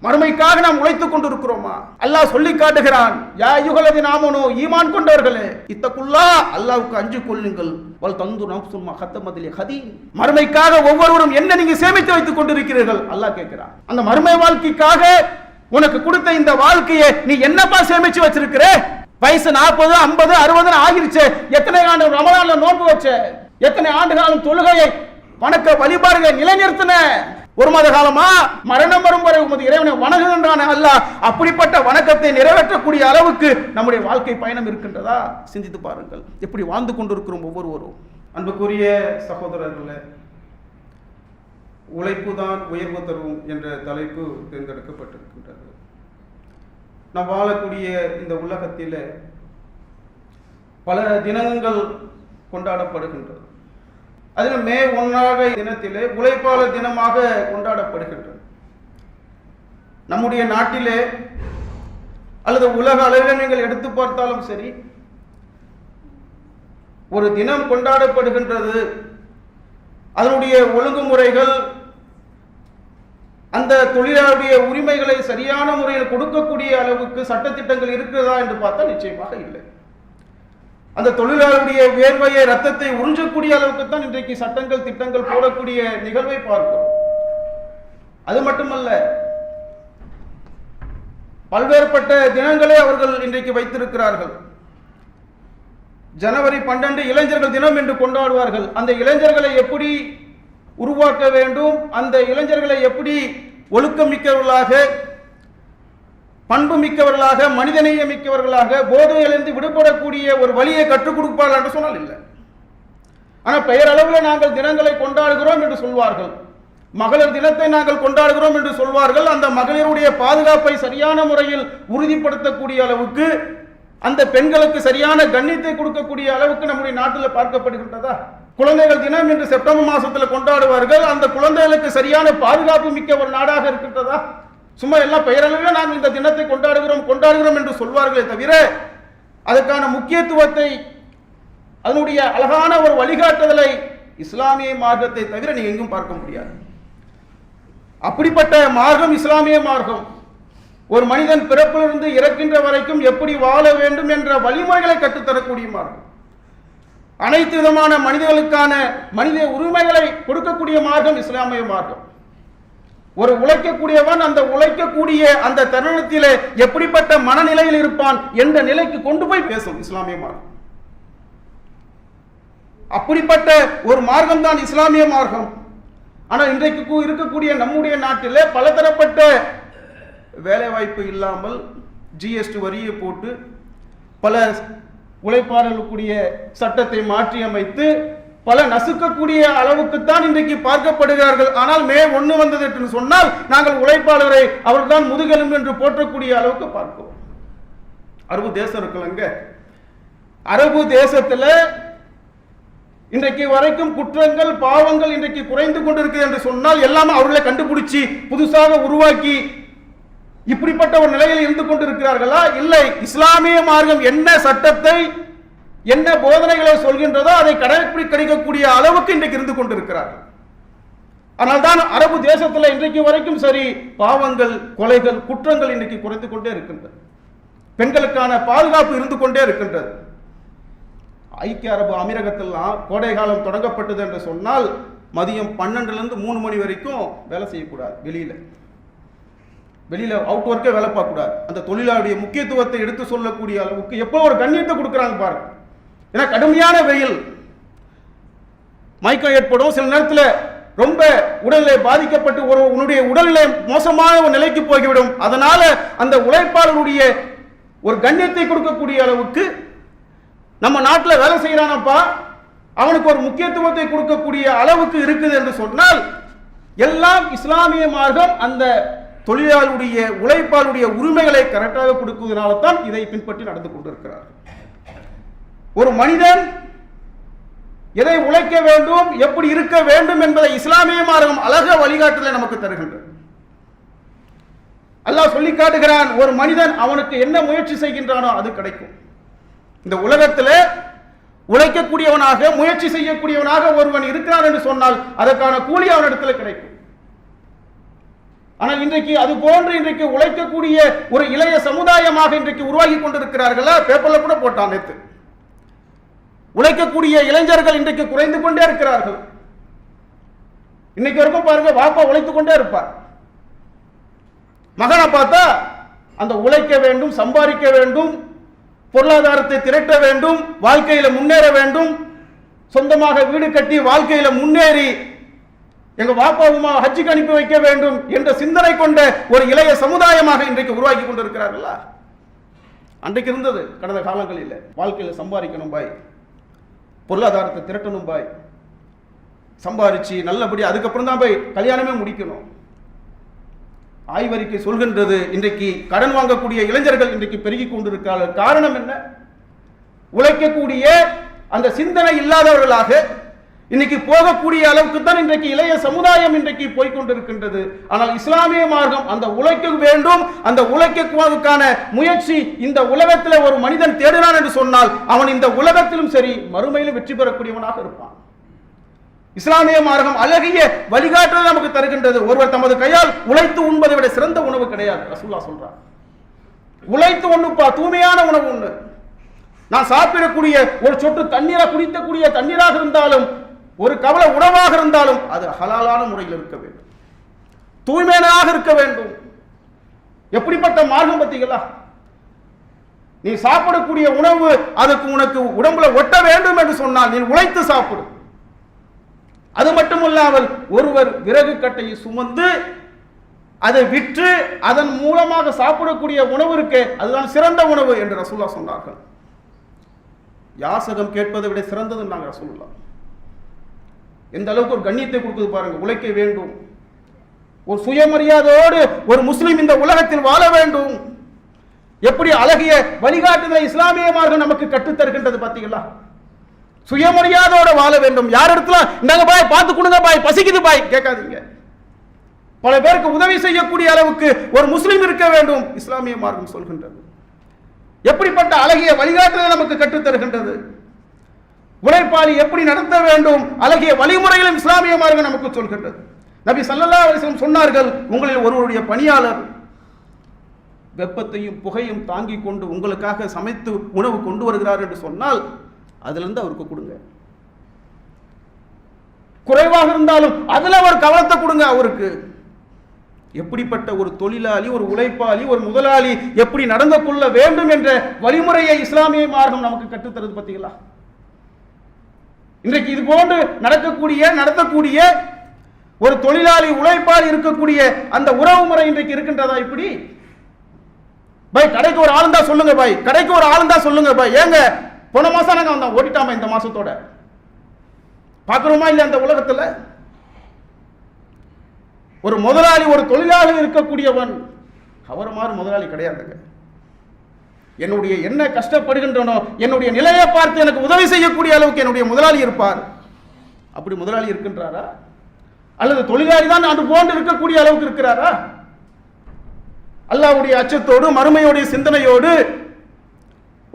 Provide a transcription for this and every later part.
மறுமைக்காக நாம் உழைத்துக் கொண்டிருக்கிறோமா? அல்லாஹ் சொல்லி காட்டுகிறான், யா அய்யுஹல்லதீன ஆமனூ, ஈமான் கொண்டவர்களே, இத்தகுல்லாஹ், அல்லாஹ்வுக்கு அஞ்சு கொள்ளுங்கள், வல் தன்துர் நஃப்சும் மா கத்தமத் லிகதீன். மறுமைக்காக ஒவ்வொருவரும் என்ன நீங்க சேமித்து வைத்துக் கொண்டிருக்கிறீர்கள்? அல்லாஹ் கேட்கிறான். அந்த மறுமை வாழ்க்கைக்காக உனக்கு கொடுத்த இந்த வாழ்க்கையை நீ என்னப்பா சேமிச்சு வச்சிருக்கிற? வயசு 40, 50, 60 ஆகிருச்சு. எத்தனை ஆண்டு ரமலான்ல நோன்பு வச்ச? எத்தனை ஆண்டு காலம் தொழுகையை வணக்க வழிபாடுகளை நிலைநிறுத்தின? ஒரு மாத காலமா மரணம் வரும் வரை உமது இறைவனை வணங்குகின்றான அல்லாஹ். அப்படிப்பட்ட வணக்கத்தை நிறைவேற்றக்கூடிய அளவுக்கு நம்முடைய வாழ்க்கை பயணம் இருக்கின்றதா? சிந்தித்து பாருங்கள். எப்படி வாழ்ந்து கொண்டிருக்கிறோம் ஒவ்வொருவரும். அன்புக்குரிய சகோதரர்களே, உழைப்பு தான் உயர்வு தரும் என்ற தலைப்பு தேர்ந்தெடுக்கப்பட்டிருக்கின்றது. நாம் வாழக்கூடிய இந்த உலகத்தில் பல தினங்கள் கொண்டாடப்படுகின்றது. அதில் மே 1 தினத்திலே உழைப்பாளர் தினமாக கொண்டாடப்படுகின்றது. நம்முடைய நாட்டிலே அல்லது உலக அளவில் நீங்கள் எடுத்து பார்த்தாலும் சரி, ஒரு தினம் கொண்டாடப்படுகின்றது. அதனுடைய ஒழுங்குமுறைகள், அந்த தொழிலாளருடைய உரிமைகளை சரியான முறையில் கொடுக்கக்கூடிய அளவுக்கு சட்டத்திட்டங்கள் இருக்கிறதா என்று பார்த்தா நிச்சயமாக இல்லை. அந்த தொழிலாளருடைய வேர்வையை, ரத்தத்தை உறிஞ்சக்கூடிய அளவுக்கு தான் இன்றைக்கு சட்டங்கள், திட்டங்கள் போடக்கூடிய நிகழ்வை பார்க்கிறோம். அது மட்டுமல்ல, பல்வேறுபட்ட தினங்களை அவர்கள் இன்றைக்கு வைத்திருக்கிறார்கள். ஜனவரி 12 இளைஞர்கள் தினம் என்று கொண்டாடுவார்கள். அந்த இளைஞர்களை எப்படி உருவாக்க வேண்டும், அந்த இளைஞர்களை எப்படி ஒழுக்கம் மிக்கவர்களாக, பண்பு மிக்கவர்களாக, மனிதநேய மிக்கவர்களாக, போதையிலிருந்து விடுபடக்கூடிய ஒரு வழியை கற்றுக் கொடுப்பார்கள் என்று சொன்னால் இல்லை. ஆனால் பெயரளவில் நாங்கள் தினங்களை கொண்டாடுகிறோம் என்று சொல்வார்கள். மகளிர் தினத்தை நாங்கள் கொண்டாடுகிறோம் என்று சொல்வார்கள். அந்த மகளிருடைய பாதுகாப்பை சரியான முறையில் உறுதிப்படுத்தக்கூடிய அளவுக்கு, அந்த பெண்களுக்கு சரியான கண்ணியத்தை கொடுக்கக்கூடிய அளவுக்கு நம்முடைய நாட்டில் பார்க்கப்படுகின்றதா? குழந்தைகள் தினம் என்று செப்டம்பர் மாசத்தில் கொண்டாடுவார்கள். அந்த குழந்தைகளுக்கு சரியான பாதுகாப்பு மிக்க ஒரு நாடாக இருக்கின்றதா? சும்மா எல்லாம் பெயரளவில் நாம் இந்த தினத்தை கொண்டாடுகிறோம் என்று சொல்வார்களே தவிர, அதற்கான முக்கியத்துவத்தை, அதனுடைய அழகான ஒரு வழிகாட்டுதலை இஸ்லாமிய மார்க்கத்தை தவிர நீங்க எங்கும் பார்க்க முடியாது. அப்படிப்பட்ட மார்க்கம் இஸ்லாமிய மார்க்கம். ஒரு மனிதன் பிறப்பிலிருந்து இறக்கின்ற வரைக்கும் எப்படி வாழ வேண்டும் என்ற வழிமுறைகளை கற்றுத்தரக்கூடிய மார்க்கம். அனைத்து விதமான மனிதர்களுக்கான மனித உரிமைகளை கொடுக்கக்கூடிய மார்க்கம் இஸ்லாமிய மார்க்கம். ஒரு உழைக்கக்கூடியவன் அந்த உழைக்கக்கூடிய அந்த தருணத்திலே எப்படிப்பட்ட மனநிலையில் இருப்பான் என்ற நிலைக்கு கொண்டு போய் பேசும் இஸ்லாமிய மார்க்கம். அப்படிப்பட்ட ஒரு மார்க்கம் தான் இஸ்லாமிய மார்க்கம். ஆனால் இன்றைக்கு இருக்கக்கூடிய நம்முடைய நாட்டிலே பலதரப்பட்ட வேலை வாய்ப்பு இல்லாமல் ஜிஎஸ்டி வரியை போட்டு பல உழைப்பாளர்களுடைய சட்டத்தை மாற்றி அமைத்து பல நசுக்கக்கூடிய அளவுக்குத்தான் இன்றைக்கு பார்க்கப்படுகிறார்கள். ஆனால் மே 1 வந்தது என்று சொன்னால் நாங்கள் உழைப்பாளரை அவர்தான் முதுகெலும்பு என்று போற்றக்கூடிய அளவுக்கு பார்க்கிறோம். அரபு தேசம் இருக்குல்லங்க, அரபு தேசத்துல இன்றைக்கு வரைக்கும் குற்றங்கள், பாவங்கள் இன்றைக்கு குறைந்து கொண்டிருக்கிறது என்று சொன்னால் எல்லாமே அவர்களை கண்டுபிடிச்சி புதுசாக உருவாக்கி இப்படிப்பட்ட ஒரு நிலையில் இருந்து கொண்டிருக்கிறார்களா? இல்லை. இஸ்லாமிய மார்க்கம் என்ன சட்டத்தை, என்ன போதனைகளை சொல்கின்றதோ அதை கடைபிடிக்கக்கூடிய அளவுக்கு இன்றைக்கு இருந்து கொண்டிருக்கிறார்கள். ஆனால் தான் அரபு தேசத்தில் இன்றைக்கு வரைக்கும் சரி பாவங்கள், கொலைகள், குற்றங்கள் இன்றைக்கு குறைந்து கொண்டே இருக்கின்றது. பெண்களுக்கான பாதுகாப்பு இருந்து கொண்டே இருக்கின்றது. ஐக்கிய அரபு அமீரகத்திலாம் கோடை காலம் தொடங்கப்பட்டது என்று சொன்னால் மதியம் 12லிருந்து 3 மணி வரைக்கும் வேலை செய்யக்கூடாது. வெளியில அவுட் ஒர்க்கே வேலை பார்க்கக்கூடாது. அந்த தொழிலாளருடைய முக்கியத்துவத்தை எடுத்து சொல்லக்கூடிய அளவுக்கு எப்போ ஒரு கண்ணியத்தை கொடுக்குறாங்க பாருங்க. ஏன்னா கடுமையான வெயில், மயக்கம் ஏற்படும். சில நேரத்தில் ரொம்ப உடல்நிலை பாதிக்கப்பட்டு உன்னுடைய உடல்நிலை மோசமான ஒரு நிலைக்கு போய்விடும். அதனால அந்த உழைப்பாளருடைய ஒரு கண்ணியத்தை கொடுக்கக்கூடிய அளவுக்கு நம்ம நாட்டில் வேலை செய்யறானப்பா, அவனுக்கு ஒரு முக்கியத்துவத்தை கொடுக்கக்கூடிய அளவுக்கு இருக்குது என்று சொன்னால் எல்லாம் இஸ்லாமிய மார்க்கம் அந்த தொழிலாளருடைய, உழைப்பாளருடைய உரிமைகளை கரெக்டாக கொடுக்குவதனால தான் இதை பின்பற்றி நடந்து கொண்டிருக்கிறார். ஒரு மனிதன் எதை உழைக்க வேண்டும், எப்படி இருக்க வேண்டும் என்பதை இஸ்லாமிய மார்க்கம் அழக வழிகாட்டுதலை நமக்கு தருகின்றது. அல்லாஹ் சொல்லி காட்டுகிறான், ஒரு மனிதன் அவனுக்கு என்ன முயற்சி செய்கின்றானோ அது கிடைக்கும். இந்த உலகத்தில் உழைக்கக்கூடியவனாக, முயற்சி செய்யக்கூடியவனாக ஒருவன் இருக்கிறான் என்று சொன்னால் அதற்கான கூலி அவனிடத்தில் கிடைக்கும். ஆனால் இன்றைக்கு அது போன்று இன்றைக்கு உழைக்கக்கூடிய ஒரு இளைய சமுதாயமாக இன்றைக்கு உருவாகி கொண்டிருக்கிறார்களா? பேப்பர்ல கூட போட்டான் நேற்று. உழைக்கக்கூடிய இளைஞர்கள் இன்றைக்கு குறைந்து கொண்டே இருக்கிறார்கள். இன்னைக்கு வரைக்கும் பாருங்க, வாப்பா உழைத்துக் கொண்டே இருப்பார். மகனை பார்த்தா அந்த உழைக்க வேண்டும், சம்பாதிக்க வேண்டும், பொருளாதாரத்தை திரட்ட வேண்டும், வாழ்க்கையில முன்னேற வேண்டும், சொந்தமாக வீடு கட்டி வாழ்க்கையில முன்னேறி எங்க வாப்பாவுமா ஹஜ்ஜுக்கு அனுப்பி வைக்க வேண்டும் என்ற சிந்தனை கொண்ட ஒரு இளைய சமுதாயமாக இன்றைக்கு உருவாக்கி கொண்டிருக்கிறார்களா? அன்றைக்கு இருந்தது கடந்த காலங்களில். வாழ்க்கையில சம்பாதிக்கணும் பாய், பொருளாதாரத்தை திரட்டணும் பாய், சம்பாதிச்சு நல்லபடி அதுக்கப்புறம் தான் போய் கல்யாணமே முடிக்கணும். ஆய்வறிக்கை சொல்கின்றது, இன்றைக்கு கடன் வாங்கக்கூடிய இளைஞர்கள் இன்றைக்கு பெருகி கொண்டிருக்கிறார்கள். காரணம் என்ன? உழைக்கக்கூடிய அந்த சிந்தனை இல்லாதவர்களாக இன்னைக்கு போகக்கூடிய அளவுக்கு தான் இன்றைக்கு இளைய சமுதாயம் இன்றைக்கு போய்கொண்டிருக்கின்றது. ஆனால் இஸ்லாமிய மார்க்கம் அந்த உழைக்க வேண்டும், அந்த உழைக்குவதற்கான முயற்சி இந்த உலகத்தில் ஒரு மனிதன் தேடினான் என்று சொன்னால் அவன் இந்த உலகத்திலும் சரி மறுமையிலும் வெற்றி பெறக்கூடியவனாக இருப்பான். இஸ்லாமிய மார்க்கம் அழகிய வழிகாட்டல் நமக்கு தருகின்றது. ஒருவர் தமது கையால் உழைத்து உண்பதை விட சிறந்த உணவு கிடையாது. ரசூலுல்லாஹ் சொல்றார், உழைத்து உண்ணுப்பா, தூய்மையான உணவு உண்ணு. நான் சாப்பிடக்கூடிய ஒரு சொட்டு தண்ணீரை குடிக்கக்கூடிய தண்ணீராக இருந்தாலும், ஒரு கவலை உணவாக இருந்தாலும் அது ஹலாலான முறையில் இருக்க வேண்டும், தூய்மையாக இருக்க வேண்டும். எப்படிப்பட்ட மார்க்கம் பார்த்தீங்களா? நீ சாப்பிடக்கூடிய உணவு அதுக்கு உனக்கு உடம்புல ஒட்ட வேண்டும் என்று சொன்னால் நீ உழைத்து சாப்பிடு. அது மட்டுமல்லாமல் ஒருவர் விறகு கட்டையை சுமந்து அதை விற்று அதன் மூலமாக சாப்பிடக்கூடிய உணவு இருக்கே, அதுதான் சிறந்த உணவு என்று ரசூலுல்லாஹ் சொன்னார்கள். யாசகம் கேட்பதை விட சிறந்தது நாங்கள் ரசூலுல்லாஹ். எந்த அளவுக்கு ஒரு கண்ணியத்தை கொடுக்குது பாருங்க. உழைக்க வேண்டும், ஒரு சுயமரியாதையோடு ஒரு முஸ்லிம் இந்த உலகத்தில் வாழ வேண்டும். எப்படி அழகிய வழிகாட்டுதலை இஸ்லாமிய மார்க்கம் நமக்கு கற்றுத் தருகின்றது பார்த்தீங்களா? சுயமரியாதையோட வாழ வேண்டும். யார் இடத்துல இந்தாங்க பாய் பார்த்து கொடுங்க பாய், பசிக்குது பாய் கேட்காதீங்க. பல பேருக்கு உதவி செய்யக்கூடிய அளவுக்கு ஒரு முஸ்லிம் இருக்க வேண்டும் இஸ்லாமிய மார்க்கம் சொல்கின்றது. எப்படிப்பட்ட அழகிய வழிகாட்டுதலை நமக்கு கற்றுத் தருகின்றது. உழைப்பாளி எப்படி நடத்த வேண்டும் அழகிய வழிமுறைகளும் இஸ்லாமிய மார்க்கம் நமக்கு சொல்கின்றது. நபி ஸல்லல்லாஹு அலைஹி வஸல்லம் சொன்னார்கள், உங்களில் ஒருவருடைய பணியாளர் வெப்பத்தையும் புகையும் தாங்கிக் கொண்டு உங்களுக்காக சமைத்து உணவு கொண்டு வருகிறார் என்று சொன்னால் அதிலிருந்து அவருக்கு கொடுங்க. குறைவாக இருந்தாலும் அதுல ஒரு கவனத்தை கொடுங்க அவருக்கு. எப்படிப்பட்ட ஒரு தொழிலாளி, ஒரு உழைப்பாளி, ஒரு முதலாளி எப்படி நடந்து கொள்ள வேண்டும் என்ற வழிமுறையை இஸ்லாமிய மார்க்கம் நமக்கு கற்றுத்தருது பார்த்தீங்களா? இன்றைக்கு இது போன்று நடத்தக்கூடிய ஒரு தொழிலாளி, உழைப்பாளி இருக்கக்கூடிய அந்த உறவு முறை இன்றைக்கு இருக்கின்றதா? இப்படி பாய் கடைக்கு ஒரு ஆளுந்தா சொல்லுங்க பாய், கடைக்கு ஒரு ஆளுந்தா சொல்லுங்க பாய். ஏங்க போன மாசம் நாங்க வந்தோம், ஓடிட்டாம இந்த மாசத்தோட பார்க்கிறோமா இல்ல? அந்த உலகத்துல ஒரு முதலாளி, ஒரு தொழிலாளி இருக்கக்கூடியவன் அவர் மாதிரி முதலாளி கிடையாதுங்க. என்னுடைய என்ன கஷ்டப்படுகின்றனோ என்னுடைய நிலையை பார்த்து எனக்கு உதவி செய்யக்கூடிய அளவுக்கு என்னுடைய முதலாளி இருப்பார். அப்படி முதலாளி இருக்கின்றாரா? அல்லது தொழிலாளி தான் அது போன்று இருக்கக்கூடிய அளவுக்கு இருக்கிறாரா? அல்லாஹ்வுடைய அச்சத்தோடு மறுமையோடைய சிந்தனையோடு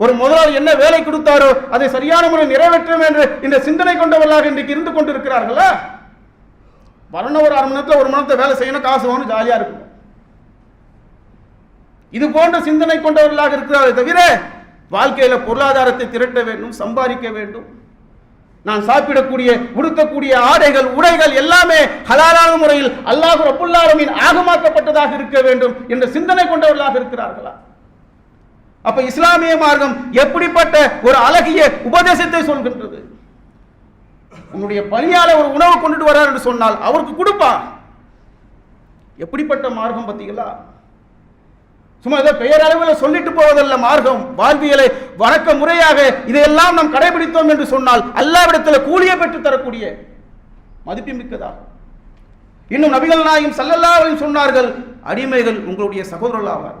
ஒரு முதலாளி என்ன வேலை கொடுத்தாரோ அதை சரியான முறை நிறைவேற்றும் என்று இந்த சிந்தனை கொண்டவர்களாக இன்றைக்கு இருந்து கொண்டிருக்கிறார்களா? வரணும், ஒரு 1/2 மணி நேரத்தில் 1 மணி நேரத்தை வேலை செய்யணும், காசு வாங்கணும், ஜாலியா இருக்கும். இது போன்ற சிந்தனை கொண்டவர்களாக இருக்கிறார்கள். தவிர வாழ்க்கையில பொருளாதாரத்தை திரட்ட வேண்டும், சம்பாதிக்க வேண்டும், நான் சாப்பிடக்கூடிய உடுக்கக்கூடிய ஆடைகள் உடைகள் எல்லாமே ஹலாலான முறையில் அல்லாஹ் ரப்புல் ஆலமீன் ஆகமாக்கப்பட்டதாக இருக்க வேண்டும் என்ற சிந்தனை கொண்டவர்களாக இருக்கிறார்களா? அப்ப இஸ்லாமிய மார்க்கம் எப்படிப்பட்ட ஒரு அழகிய உபதேசத்தை சொல்கின்றது. உன்னுடைய பணியாளர் ஒரு உணவு கொண்டுட்டு வரார் என்று சொன்னால் அவருக்கு கொடுப்பா. எப்படிப்பட்ட மார்க்கம் பார்த்தீங்களா? சும்மா ஏதோ பெயரளவில் சொல்லிட்டு போவதல்ல மார்க்கம். வாழ்வியலை வணக்க முறையாக இதையெல்லாம் நாம் கடைபிடித்தோம் என்று சொன்னால் அல்லாஹ்விடத்தில் கூலியை பெற்று தரக்கூடிய மதிப்புமிக்கதாக. இன்னும் நபிகள் நாயகம் ஸல்லல்லாஹு அலைஹி வஸல்லம் சொன்னார்கள், அடிமைகள் உங்களுடைய சகோதரர்கள் ஆவார்,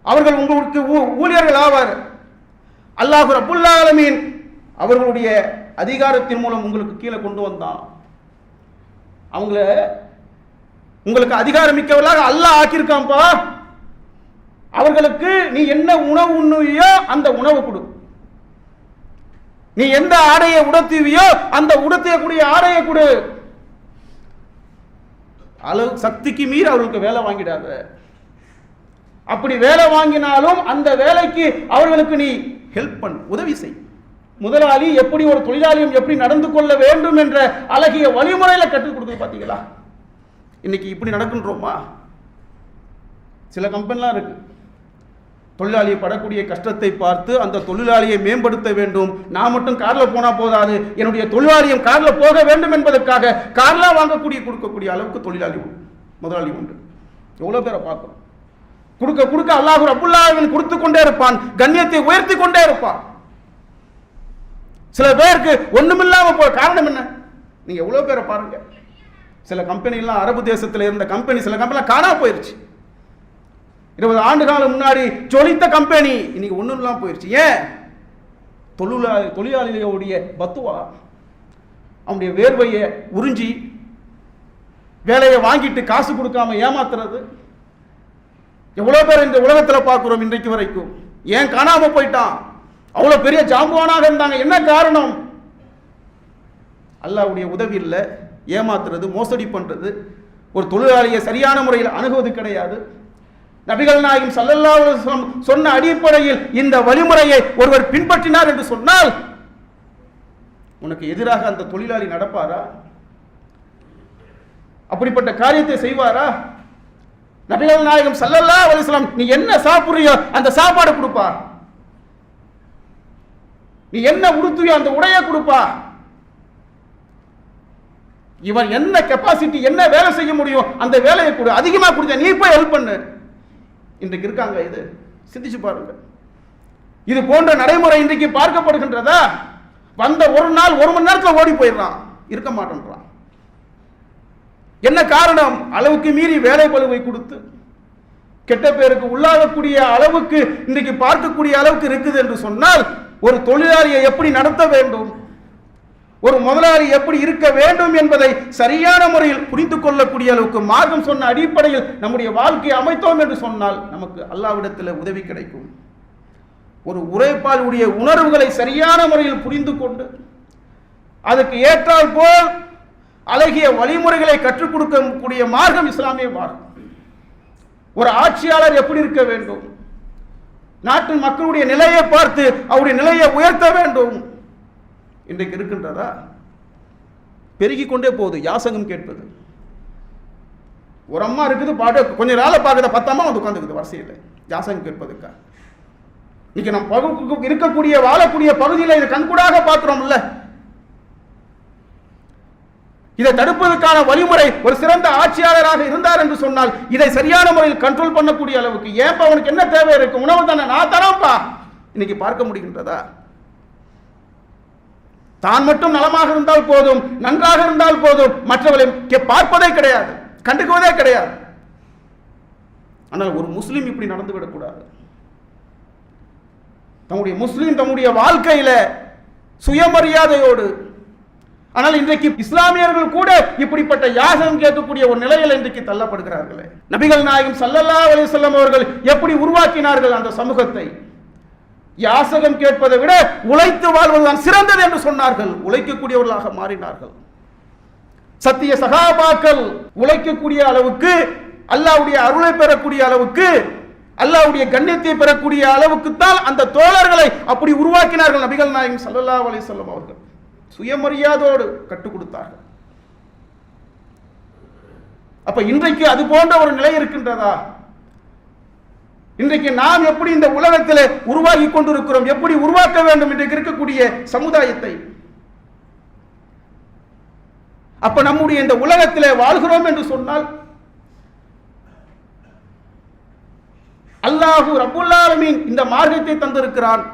அவர்கள் உங்களுக்கு ஊழியர்கள் ஆவார். அல்லாஹ் ரப்புல் ஆலமீன் அவர்களுடைய அதிகாரத்தின் மூலம் உங்களுக்கு கீழே கொண்டு வந்தான். அவங்கள உங்களுக்கு அதிகாரம் மிக்கவர்களாக அல்லாஹ் ஆக்கியிருக்கான்பா. அவர்களுக்கு நீ என்ன உணவு உண்ணுவியோ அந்த உணவு கொடு, நீ எந்த ஆடையை உடுத்துவியோ அந்த உடுத்தக்கூடிய ஆடையை கொடு. அளவு சக்திக்கு மீறி அவர்களுக்கு வேலை வாங்கிடாத. அப்படி வேலை வாங்கினாலும் அந்த வேலைக்கு அவர்களுக்கு நீ ஹெல்ப் பண்ணு, உதவி செய். முதலாளி எப்படி ஒரு தொழிலாளியும் எப்படி நடந்து கொள்ள வேண்டும் என்ற அழகிய வழிமுறையில கற்றுக் கொடுக்குது பாத்தீங்களா? இன்னைக்கு இப்படி நடக்கின்றோமா? சில கம்பெனிலாம் இருக்கு, தொழிலாளியை படக்கூடிய கஷ்டத்தை பார்த்து அந்த தொழிலாளியை மேம்படுத்த வேண்டும். நான் மட்டும் கார்ல போனா போதாது, என்னுடைய தொழிலாளியும் கார்ல போக வேண்டும் என்பதற்காக கார்ல வாங்கக்கூடிய கொடுக்கக்கூடிய அளவுக்கு தொழிலாளி உண்டு, முதலாளி உண்டு. எவ்வளவு பேரை பார்க்கிறோம். கொடுக்க கொடுக்க அல்லாஹ் ரப்புல் ஆலமீன் கொடுத்து கொண்டே இருப்பான், கண்ணியத்தை உயர்த்தி கொண்டே இருப்பான். சில பேருக்கு ஒண்ணுமில்லாம போற காரணம் என்ன? நீங்க எவ்வளவு பேரை பாருங்க. சில கம்பெனி எல்லாம் அரபு தேசத்தில் இருந்த கம்பெனி, சில கம்பெனி காணாம போயிருச்சு. 20 ஆண்டு காலம் முன்னாடி ஜொலித்த கம்பெனி இன்னைக்கு ஒண்ணும் இல்லாம போயிருச்சு. ஏன்? தொழிலாளிகளுடைய பத்துவா, அவனுடைய வேர்வையை உறிஞ்சி வேலையை வாங்கிட்டு காசு கொடுக்காம ஏமாத்துறது. எவ்வளவு பேர் இந்த உலகத்தில் பார்க்கிறோம் இன்றைக்கு வரைக்கும். ஏன் காணாம போயிட்டான்? அவ்வளவு பெரிய ஜாம்பவானாக இருந்தாங்க. என்ன காரணம்? அல்லாஹ்வுடைய உதவி இல்லை, ஏமாத்துறது, மோசடி பண்றது, ஒரு தொழிலாளியை சரியான முறையில் அணுகுவது கிடையாது. நபிகள் நாயகம் ஸல்லல்லாஹு அலைஹி வஸல்லம் சொன்ன அடிப்படையில் இந்த வழிமுறையை ஒருவர் பின்பற்றினார் என்று சொன்னால் உனக்கு எதிராக அந்த தொழிலாளி நடப்பாரா? அப்படிப்பட்ட காரியத்தை செய்வாரா? நபிகள் நாயகம் ஸல்லல்லாஹு அலைஹி வஸல்லம் நீ என்ன சாப்பிடுறியோ அந்த சாப்பாடு கொடுப்பா, நீ என்ன உடுத்துவியோ அந்த உடையை கொடுப்பா. இவன் என்ன கெப்பாசிட்டி, என்ன வேலை செய்ய முடியும் அந்த வேலையை கொடு, அதிகமா கொடுத்த நீ போய் ஹெல்ப் பண்ணு. இன்றைக்கு இருக்காங்க. இது சிந்திச்சு பாருங்க. இது போன்ற நடைமுறை இன்றைக்கு பார்க்கப்படுகின்றதா? வந்த ஒரு நாள் 1 மணி நேரத்தில் ஓடி போயிடுறான், இருக்க மாட்டேன்றான். என்ன காரணம்? அளவுக்கு மீறி வேலை பளுவை கொடுத்து கெட்ட பேருக்கு உள்ளாகக்கூடிய அளவுக்கு இன்றைக்கு பார்க்கக்கூடிய அளவுக்கு இருக்குது என்று சொன்னால் ஒரு தொழிலாளியை எப்படி நடத்த வேண்டும், ஒரு முதலாளி எப்படி இருக்க வேண்டும் என்பதை சரியான முறையில் புரிந்து கொள்ளக்கூடிய அளவுக்கு மார்க்கம் சொன்ன அடிப்படையில் நம்முடைய வாழ்க்கையை அமைத்தோம் என்று சொன்னால் நமக்கு அல்லாஹ்விடத்தில் உதவி கிடைக்கும். ஒரு உழைப்பாளியுடைய உணர்வுகளை சரியான முறையில் புரிந்து கொண்டு அதுக்கு ஏற்றால் போல் அழகிய வழிமுறைகளை கற்றுக் கொடுக்கக்கூடிய மார்க்கம் இஸ்லாமிய மார்க்கம். ஒரு ஆட்சியாளர் எப்படி இருக்க வேண்டும், நாட்டின் மக்களுடைய நிலையை பார்த்து அவருடைய நிலையை உயர்த்த வேண்டும். இன்றைக்கு இருக்கின்றதா? பெருகி கொண்டே போகுது யாசகம் கேட்பது. ஒரு அம்மா இருக்குது, பாட்டு கொஞ்ச நாள பார்க்குற 10 அம்மா வந்து உட்காந்துக்குது வரிசையில் யாசகம் கேட்பதுக்கா. இன்னைக்கு நம்ம இருக்கக்கூடிய வாழக்கூடிய பகுதியில் இதை கண்கூடாக பார்க்கிறோம்ல. இதை தடுப்பதற்கான வழிமுறை ஒரு சிறந்த ஆட்சியாளராக இருந்தார் என்று சொன்னால் இதை சரியான முறையில் கண்ட்ரோல் பண்ணக்கூடிய அளவுக்கு. ஏன் அவனுக்கு என்ன தேவை இருக்கு? உணவு தானே, நான் தரப்பா. இன்னைக்கு பார்க்க முடிகின்றதா? தான் மட்டும் நலமாக இருந்தால் போதும், நன்றாக இருந்தால் போதும், மற்றவர்களை பார்ப்பதே கிடையாது, கண்டுக்குவதே கிடையாது. ஆனால் ஒரு முஸ்லிம் இப்படி நடந்துவிடக் கூடாது. தம்முடைய முஸ்லிம் தம்முடைய வாழ்க்கையில சுயமரியாதையோடு. ஆனால் இன்றைக்கு இஸ்லாமியர்கள் கூட இப்படிப்பட்ட யாசகம் கேட்கக்கூடிய ஒரு நிலையில் இன்றைக்கு தள்ளப்படுகிறார்களே. நபிகள் நாயகம் ஸல்லல்லாஹு அலைஹி வஸல்லம் அவர்கள் எப்படி உருவாக்கினார்கள் அந்த சமூகத்தை? யாசகம் கேட்பதை விட உழைத்து வாழ்வதுதான் சிறந்தது என்று சொன்னார்கள். உழைக்கக்கூடியவர்களாக மாறினார்கள். சத்திய சகாபாக்கள் உழைக்கக்கூடிய அளவுக்கு, அல்லாஹ்வுடைய அருளை பெறக்கூடிய அளவுக்கு, அல்லாஹ்வுடைய கண்ணியத்தை பெறக்கூடிய அளவுக்கு தான் அந்த தோழர்களை அப்படி உருவாக்கினார்கள் நபிகள் நாயகம் ஸல்லல்லாஹு அலைஹி வஸல்லம் அவர்கள். சுயமரியாதையோடு கற்றுக் கொடுத்தார்கள். அப்ப இன்றைக்கு அது போன்ற ஒரு நிலை இருக்கின்றதா? இன்றைக்கு நாம் எப்படி இந்த உலகத்தில் உருவாகி கொண்டிருக்கிறோம், எப்படி உருவாக்க வேண்டும் இன்றைக்கு இருக்கக்கூடிய சமுதாயத்தை? அப்ப நம்முடைய இந்த உலகத்தில் வாழ்கிறோம் என்று சொன்னால் அல்லாஹ் ரப்புல் ஆலமீன் இந்த மார்க்கத்தை தந்திருக்கிறான்.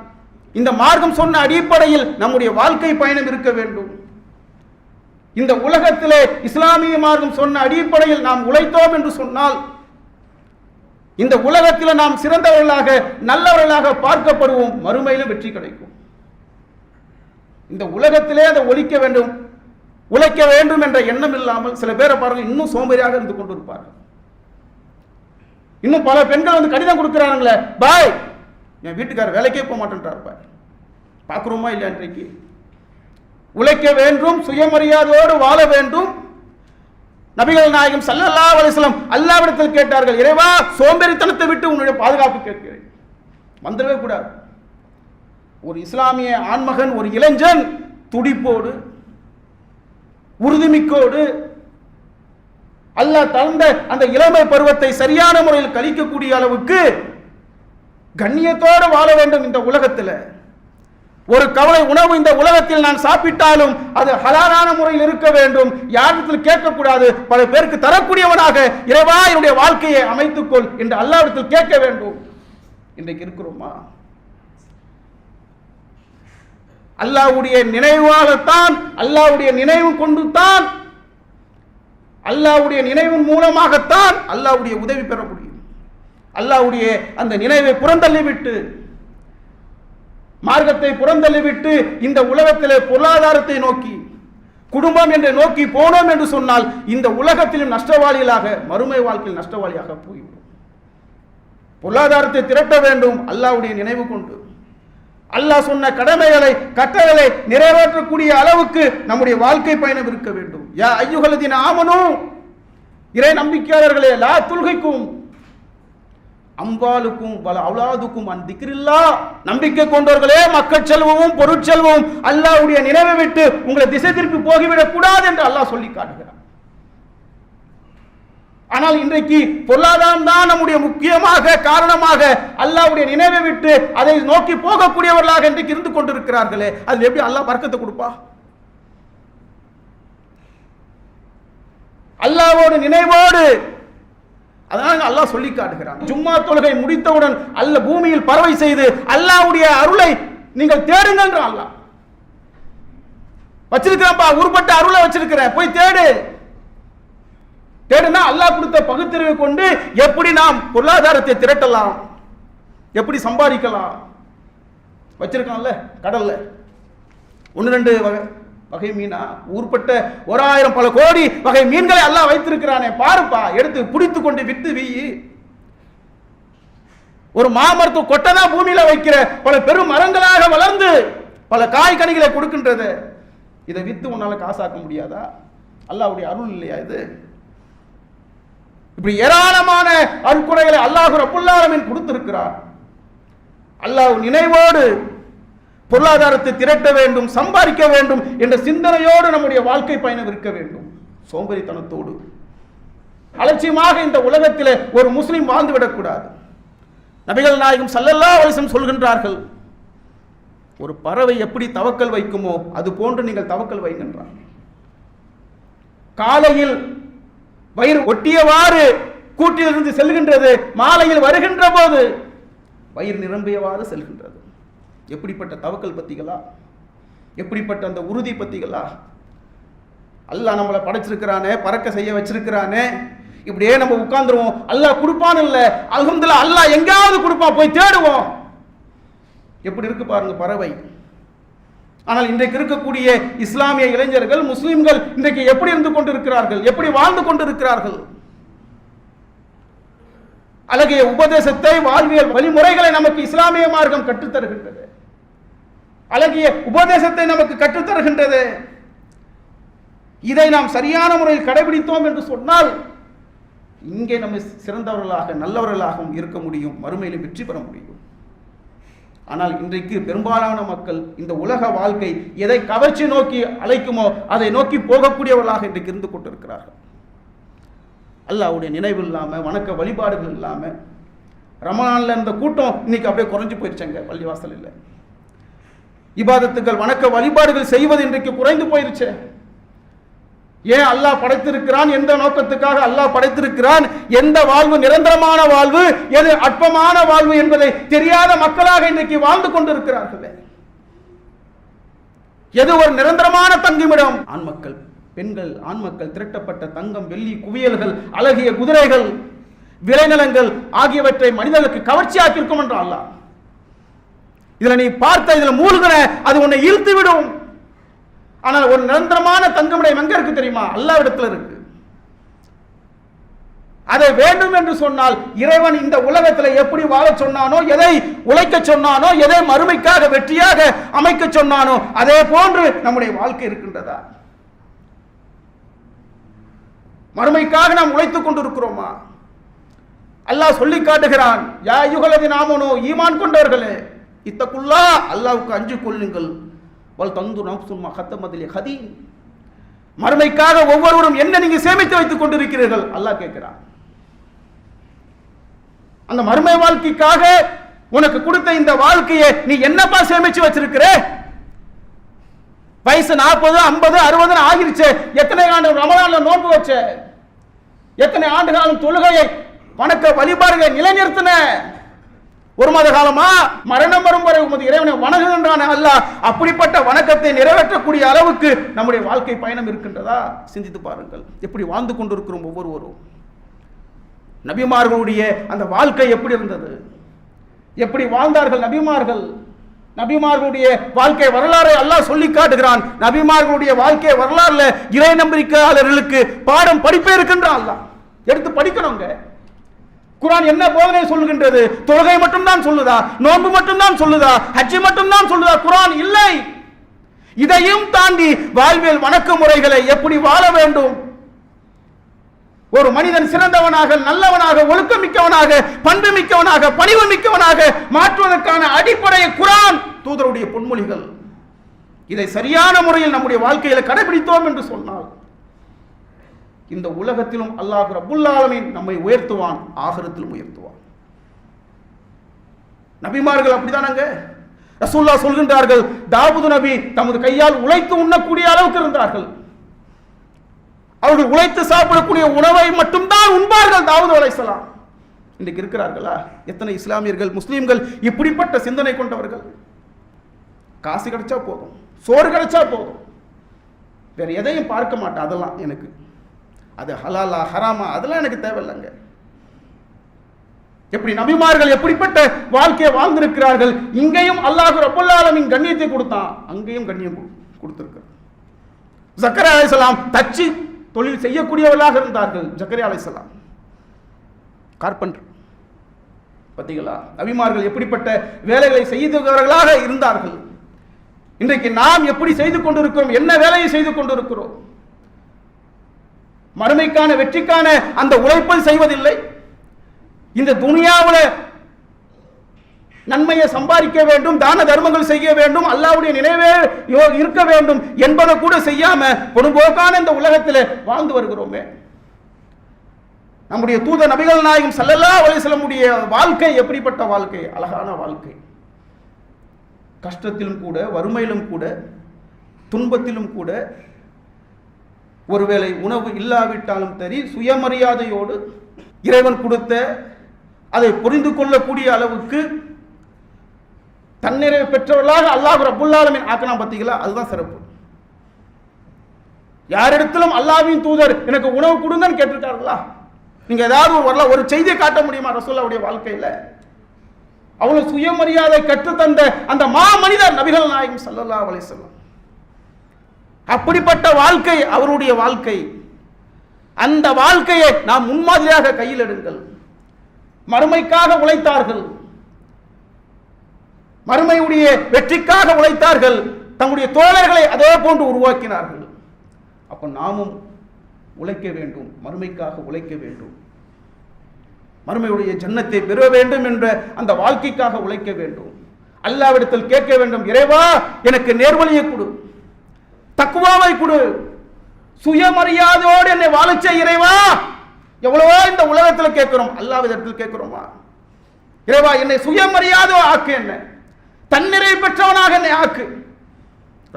இந்த மார்க்கம் சொன்ன அடிப்படையில் நம்முடைய வாழ்க்கை பயணம் இருக்க வேண்டும். இந்த உலகத்திலே இஸ்லாமிய மார்க்கம் சொன்ன அடிப்படையில் நாம் உழைத்தோம் என்று சொன்னால் இந்த உலகத்தில் நாம் சிறந்தவர்களாக நல்லவர்களாக பார்க்கப்படுவோம், மறுமையிலும் வெற்றி கிடைக்கும். இந்த உலகத்திலே அதை ஒழிக்க வேண்டும், உழைக்க வேண்டும் என்ற எண்ணம் இல்லாமல் சில பேரை பாருங்க இன்னும் சோம்பேறியாக இருந்து கொண்டிருப்பார்கள். இன்னும் பல பெண்கள் வந்து கடிதம் கொடுக்கிறாங்களே, பாய் என் வீட்டுக்காரர் வேலைக்கே போக மாட்டேன்றார். பார்க்கிறோமா இல்லையா? இன்றைக்கு உழைக்க வேண்டும், சுயமரியாதையோடு வாழ வேண்டும், நபிகள் நாயகம் ஸல்லல்லாஹு அலைஹி வஸல்லம் அல்லாஹ்விடத்தில் கேட்டார்கள், இறைவா சோம்பேறித்தனத்தை விட்டு உன்னுடைய பாதுகாப்பு கேட்கிறேன். வந்துடவே கூடாது. ஒரு இஸ்லாமிய ஆண்மகன், ஒரு இளைஞன் துடிப்போடு உறுதிமிக்கோடு அல்லாஹ் தந்த அந்த இளமை பருவத்தை சரியான முறையில் கழிக்கக்கூடிய அளவுக்கு கண்ணியத்தோடு வாழ வேண்டும். இந்த உலகத்தில் ஒரு கவலை உணவு இந்த உலகத்தில் நான் சாப்பிட்டாலும் அது ஹலாலான முறையில் இருக்க வேண்டும், யாரிடத்தில் கேட்கக்கூடாது, பல பேருக்கு தரக்கூடியவனாக இறைவா என்னுடைய வாழ்க்கையை அமைத்துக்கொள் என்று அல்லாஹ்விடத்தில் கேட்க வேண்டும். இன்றைக்கு இருக்கிறோமா? அல்லாஹ்வுடைய நினைவாகத்தான், அல்லாஹ்வுடைய நினைவு கொண்டு தான், அல்லாஹ்வுடைய நினைவின் மூலமாகத்தான் அல்லாஹ்வுடைய உதவி பெற முடியும். அல்லாஹ்வுடைய அந்த நினைவை புறந்தள்ளிவிட்டு, மார்க்கத்தை புறந்தள்ளிவிட்டு இந்த உலகத்திலே பொருளாதாரத்தை நோக்கி, குடும்பம் என்று நோக்கி போனோம் என்று சொன்னால் இந்த உலகத்திலும் நஷ்டவாளிகளாக, மறுமை வாழ்க்கையில் நஷ்டவாளியாக போய்விடும். பொருளாதாரத்தை திரட்ட வேண்டும் அல்லாஹ்வுடைய நினைவு கொண்டு. அல்லாஹ் சொன்ன கடமைகளை, கட்டளைகளை நிறைவேற்றக்கூடிய அளவுக்கு நம்முடைய வாழ்க்கை பயணம் இருக்க வேண்டும். யா அய்யுஹல்லதீன ஆமனூ, இறை நம்பிக்கையாளர்களே, லா துல்ஹிக்கும் அம்வாலுக்கும் வல அவுலாதுக்கும் அன் திக்ரில்லாஹ், நம்பிக்கை கொண்டவர்களே, மக்கள் செல்வமும் பொருட்செல்வமும் அல்லாஹ்வுடைய நினைவை விட்டு உங்களை திசை திருப்பி போகிவிடக் கூடாது என்று அல்லாஹ் சொல்லி காட்டுகிறார். ஆனால் இன்றைக்கு பொருளாதாரம் தான் நம்முடைய முக்கியமாக காரணமாக அல்லாஹ்வுடைய நினைவை விட்டு அதை நோக்கி போகக்கூடியவர்களாக இன்றைக்கு இருந்து கொண்டிருக்கிறார்களே, அது எப்படி அல்லாஹ் பரக்கத்தை கொடுப்பா? அல்லாஹ்வோடு நினைவோடு, அதனால அல்லாஹ் சொல்லி காட்டுகிறான். ஜும்மா தொழுகை முடித்தவுடன் அல்லாஹ் பூமியில் பறவை செய்து அல்லாஹ்வுடைய அருளை நீங்கள் தேடுங்கள். அல்லாஹ் வச்சிருக்கிறப்பா, உருப்பட்ட அருளை வச்சிருக்கிறேன், போய் தேடு. தேடுனா அல்லாஹ் கொடுத்த பகுத்தறிவை கொண்டு எப்படி நாம் பொருளாதாரத்தை திரட்டலாம், எப்படி சம்பாதிக்கலாம். வச்சிருக்கான்ல கடல்ல 1-2 வகை மீனா, ஊர்பட்ட 1000 பல கோடி வகை மீன்களை அல்லாஹ் வைத்திருக்கிறானே, பாருப்பா, எடுத்து பிடித்து கொண்டு வித்து வீயி. ஒரு மாமரத்து கொட்டை பூமியில வைக்கிற பல பெரும் மரங்களாக வளர்ந்து பல காய் கனிகளை கொடுக்கின்றது. இதை வித்து உன்னால காசாக்க முடியாதா? அல்லாஹ்வுடைய அருள் இல்லையா இது? இப்படி ஏராளமான அருட்கொடைகளை அல்லாஹ் ரப்புல் ஆலமீன் கொடுத்திருக்கிறார். அல்லாஹ் நினைவோடு பொருளாதாரத்தை திரட்ட வேண்டும், சம்பாதிக்க வேண்டும் என்ற சிந்தனையோடு நம்முடைய வாழ்க்கை பயணம் இருக்க வேண்டும். சோம்பேறித்தனத்தோடு அலட்சியமாக இந்த உலகத்தில் ஒரு முஸ்லிம் வாழ்ந்து விடக்கூடாது. நபிகள் நாயகம் ஸல்லல்லாஹு அலைஹி வஸல்லம் சொல்கின்றார்கள், ஒரு பறவை எப்படி தவக்கல் வைக்குமோ அது போன்று நீங்கள் தவக்கல் வைக்கின்றார். காலையில் வயிறு ஒட்டியவாறு கூட்டிலிருந்து செல்கின்றது, மாலையில் வருகின்ற போது வயிறு நிரம்பியவாறு செல்கின்றது. எப்படிப்பட்ட தவக்கல் பத்திகளா, எப்படிப்பட்ட அந்த உறுதி பத்திகளா. அல்லாஹ் நம்மளை படைச்சிருக்கிறானே, பறக்க செய்ய வச்சிருக்கிறானே, இப்படியே நம்ம உட்கார்ந்துருவோம். அல்லாஹ் கொடுப்பான் இல்ல, அல்ஹம்துலில்லாஹ் அல்லாஹ் எங்காவது கொடுப்பான், போய் தேடுவோம். எப்படி இருக்கு பாருங்க பறவை. ஆனால் இன்றைக்கு இருக்கக்கூடிய இஸ்லாமிய இளைஞர்கள், முஸ்லிம்கள் இன்றைக்கு எப்படி இருந்து கொண்டிருக்கிறார்கள், எப்படி வாழ்ந்து கொண்டிருக்கிறார்கள்? அழகிய உபதேசத்தை, வாழ்வியல் வழிமுறைகளை நமக்கு இஸ்லாமிய மார்க்கம் கற்றுத்தருகின்றது. அழகிய உபதேசத்தை நமக்கு கற்றுத்தருகின்றது. இதை நாம் சரியான முறையில் கடைபிடித்தோம் என்று சொன்னால் இங்கே நம்ம சிறந்தவர்களாக, நல்லவர்களாகவும் இருக்க முடியும், மறுமையிலும் வெற்றி பெற முடியும். ஆனால் இன்றைக்கு பெரும்பாலான மக்கள் இந்த உலக வாழ்க்கை எதை கவர்ச்சி நோக்கி அழைக்குமோ அதை நோக்கி போகக்கூடியவர்களாக இன்றைக்கு இருந்து கொண்டிருக்கிறார்கள். அல்லாஹ்வுடைய நினைவு இல்லாம, வணக்க வழிபாடுகள் இல்லாம, ரமலான்ல இருந்த கூட்டம் இன்னைக்கு அப்படியே குறைஞ்சு போயிருச்சாங்க. பள்ளிவாசல் இல்லை, இபாதத்துகள், வணக்க வழிபாடுகள் செய்வது இன்றைக்கு குறைந்து போயிருச்சு. ஏன் அல்லாஹ் படைத்திருக்கிறான், எந்த நோக்கத்துக்காக அல்லாஹ் படைத்திருக்கிறான், எந்த வாழ்வு நிரந்தரமான வாழ்வு, எது அற்பமான வாழ்வு என்பதை தெரியாத மக்களாக இன்றைக்கு வாழ்ந்து கொண்டிருக்கிறார்கள். எது ஒரு நிரந்தரமான தங்குமிடம்? ஆண் மக்கள், பெண்கள், ஆண் மக்கள் திரட்டப்பட்ட தங்கம், வெள்ளி குவியல்கள், அழகிய குதிரைகள், விளைநிலங்கள் ஆகியவற்றை மனிதர்களுக்கு கவர்ச்சியாக்கி இருக்கும் என்றான் அல்லாஹ். இதுல நீ பார்த்த, இதுல மூழ்கின, அது உன்னை இழுத்து விடும். ஆனால் ஒரு நிரந்தரமான தங்குமிடம் எங்க இருக்கு தெரியுமா? அல்லாஹ்விடத்தில் இருக்கு. அதை வேண்டும் என்று சொன்னால் இறைவன் இந்த உலகத்தில் எப்படி வாழ சொன்னானோ, எதை உழைக்க சொன்னானோ, எதை மறுமைக்காக வெற்றியாக அமைக்க சொன்னானோ அதே போன்று நம்முடைய வாழ்க்கை இருக்கின்றதா? மறுமைக்காக நாம் உழைத்துக் கொண்டிருக்கிறோமா? அல்லாஹ் சொல்லி காட்டுகிறான், யா அய்யுஹல்லதீன ஆமனூ, ஈமான் கொண்டவர்களே, இத்தகுல்லா, அல்லாஹ்வுக்கு அஞ்சு கொள்ளுங்கள், வல் தன்துர் நஃப்சும் மா கத்தமத் லிகதீன், மறுமைக்காக ஒவ்வொருவரும் என்ன நீங்க சேமித்து வைத்துக் கொண்டிருக்கிறீர்கள் அல்லாஹ் கேட்கிறான். அந்த மறுமை வாழ்க்கைக்காக உனக்கு கொடுத்த இந்த வாழ்க்கையை நீ என்னப்பா சேமிச்சு வச்சிருக்கிற? வயசு 40, 50, 60 ஆகிருச்சு. எத்தனை ஆண்டு ரமலான்ல நோன்பு வச்ச? எத்தனை ஆண்டு காலம் தொழுகையை வணக்க வழிபாடுகளை நிலைநிறுத்தின? ஒரு மாத காலமா? மரணம் வரும் வரை உமது இறைவனை வணங்குகின்றான அல்லாஹ். அப்படிப்பட்ட வணக்கத்தை நிறைவேற்றக்கூடிய அளவுக்கு நம்முடைய வாழ்க்கை பயணம் இருக்கின்றதா? சிந்தித்து பாருங்கள். எப்படி வாழ்ந்து கொண்டிருக்கிறோம் ஒவ்வொருவரும். நபிமார்களுடைய அந்த வாழ்க்கை எப்படி இருந்தது? எப்படி வாழ்ந்தார்கள் நபிமார்கள்? நபிமார்களுடைய வாழ்க்கை வரலாறை அல்லாஹ் சொல்லி காட்டுகிறான். நபிமார்களுடைய வாழ்க்கை வரலாறுல இறை நம்பிக்கையாளர்களுக்கு பாடம் படிப்பே இருக்கின்றான். அல்லாஹ் எடுத்து படிக்கணுங்க. குர்ஆன் என்ன போதனை சொல்லுகின்றது? தொழுகை மட்டும் தான் சொல்லுதா? நோன்பு மட்டும் தான் சொல்லுதா? ஹஜ் மட்டும் தான் சொல்லுதா? குர்ஆன் இல்லை. இதையும் தாண்டி வாழ்வியல் வணக்க முறைகளை எப்படி வாழ வேண்டும், ஒரு மனிதன் சிறந்தவனாக, நல்லவனாக, ஒழுக்கம் மிக்கவனாக, பண்பு மிக்கவனாக, பணிவு மிக்கவனாக மாற்றுவதற்கான அடிப்படையை குர்ஆன், தூதருடைய பொன்மொழிகள். இதை சரியான முறையில் நம்முடைய வாழ்க்கையில கடைபிடித்தோம் என்று சொன்னால் இந்த உலகத்திலும் அல்லாஹ் ரப்புல் ஆலமீன் நம்மை உயர்த்துவான், ஆகிரத்திலும் உயர்த்துவான். நபிமார்கள் அப்படிதானங்க. ரசூலுல்லாஹ் சொல்கின்றார்கள், தாவூது நபி தமது கையால் உழைத்து உண்ணக்கூடிய அளவுக்கு இருந்தார்கள். அவர்கள் உழைத்து சாப்பிடக்கூடிய உணவை மட்டும்தான் உண்பார்கள் தாவூது அலைஹிஸ்ஸலாம். இன்றைக்கு இருக்கிறார்களா? எத்தனை இஸ்லாமியர்கள், முஸ்லீம்கள் இப்படிப்பட்ட சிந்தனை கொண்டவர்கள்? காசு கிடைச்சா போதும், சோறு கிடைச்சா போதும், வேற எதையும் பார்க்க மாட்டேன். அதெல்லாம் எனக்கு, அது ஹலாலா ஹராமா அதெல்லாம் எனக்கு தேவையில்லைங்க. எப்படி நபிமார்கள் எப்படிப்பட்ட வாழ்க்கையை வாழ்ந்திருக்கிறார்கள். இங்கேயும் அல்லாஹ் ரப்புல் ஆலமீன் கண்ணியத்தை கொடுத்தான், அங்கேயும் கண்ணியம் கொடுத்திருக்கிறார். ஜக்கரியா அலைஹிஸ்ஸலாம் தச்சு தொழில் செய்யக்கூடியவர்களாக இருந்தார்கள். ஜக்கரியா அலைஹிஸ்ஸலாம் கார்பெண்டர். பார்த்தீங்களா நபிமார்கள் எப்படிப்பட்ட வேலைகளை செய்தவர்களாக இருந்தார்கள். இன்றைக்கு நாம் எப்படி செய்து கொண்டிருக்கிறோம்? என்ன வேலையை செய்து கொண்டிருக்கிறோம்? மறுமைக்கான வெற்றிக்கான அந்த உழைப்பை செய்வதில்லை. இந்த துனியாவில் நன்மையை சம்பாதிக்க வேண்டும், தான தர்மங்கள் செய்ய வேண்டும், அல்லாஹ்வுடைய நினைவே இருக்க வேண்டும் என்பதை கூட செய்யாம பொதுபோக்கான இந்த உலகத்தில் வாழ்ந்து வருகிறோமே. நம்முடைய தூத நபிகள் நாயகம் ஸல்லல்லாஹு அலைஹி வஸல்லம் உடைய வாழ்க்கை எப்படிப்பட்ட வாழ்க்கை? அழகான வாழ்க்கை. கஷ்டத்திலும் கூட, வறுமையிலும் கூட, துன்பத்திலும் கூட, ஒருவேளை உணவு இல்லாவிட்டாலும் சரி, சுயமரியாதையோடு இறைவன் கொடுத்த அதை புரிந்து கொள்ளக்கூடிய அளவுக்கு தன்னிறைவு பெற்றவர்களாக அல்லாஹ் ரப்புல் ஆலமீன் ஆக்கினான். பார்த்தீங்களா? அதுதான் சிறப்பு. யாரிடத்திலும் அல்லாஹ்வின் தூதர் எனக்கு உணவு கொடுங்கன்னு கேட்டுட்டார்களா? நீங்க ஏதாவது ஒரு செய்தியை காட்ட முடியுமா ரசூலுல்லாஹ்வுடைய வாழ்க்கையில? அவ்வளவு சுயமரியாதை கற்றுத்தந்த அந்த மா மனிதர் நபிகள் நாயகம் ஸல்லல்லாஹு அலைஹி வஸல்லம். அப்படிப்பட்ட வாழ்க்கை அவருடைய வாழ்க்கை. அந்த வாழ்க்கையை நாம் முன்மாதிரியாக கையில் எடுங்கள். மறுமைக்காக உழைத்தார்கள், மறுமையுடைய வெற்றிக்காக உழைத்தார்கள், தங்களுடைய தோழர்களை அதே போன்று உருவாக்கினார்கள். அப்ப நாமும் உழைக்க வேண்டும், மறுமைக்காக உழைக்க வேண்டும், மறுமையுடைய ஜன்னத்தை பெற வேண்டும் என்ற அந்த வாழ்க்கைக்காக உழைக்க வேண்டும். அல்லாஹ்விடத்தில் கேட்க வேண்டும், இறைவா எனக்கு நேர்வழியை கொடு, தக்வாவை கொடு, சுயமரியாதையோடு என்னை வாழச்ச இறைவா. எவ்வளவோ இந்த உலகத்தில் கேட்கிறோம், அல்லாஹ்விடத்தில் கேட்கிறோமா? இறைவா என்னை சுயமரியாதை ஆக்கு, என்ன தன்னிறைவு பெற்றவனாக என்னை ஆக்கு.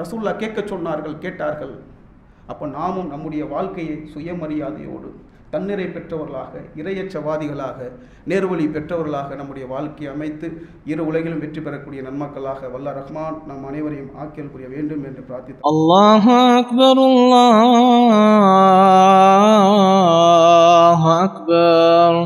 ரசூலுல்லாஹ் கேட்க சொன்னார்கள், கேட்டார்கள். அப்ப நாமும் நம்முடைய வாழ்க்கையை சுயமரியாதையோடு தன்னிறை பெற்றவர்களாக, இறையச்சவாதிகளாக, நேர்வழி பெற்றவர்களாக நம்முடைய வாழ்க்கையை அமைத்து இரு உலகிலும் வெற்றி பெறக்கூடிய நன்மக்களாக வல்ல ரஹ்மான் நம் அனைவரையும் ஆக்கியல் புரிய வேண்டும் என்று பிரார்த்தித்தார். அல்லாஹு அக்பர், அல்லாஹு அக்பர்.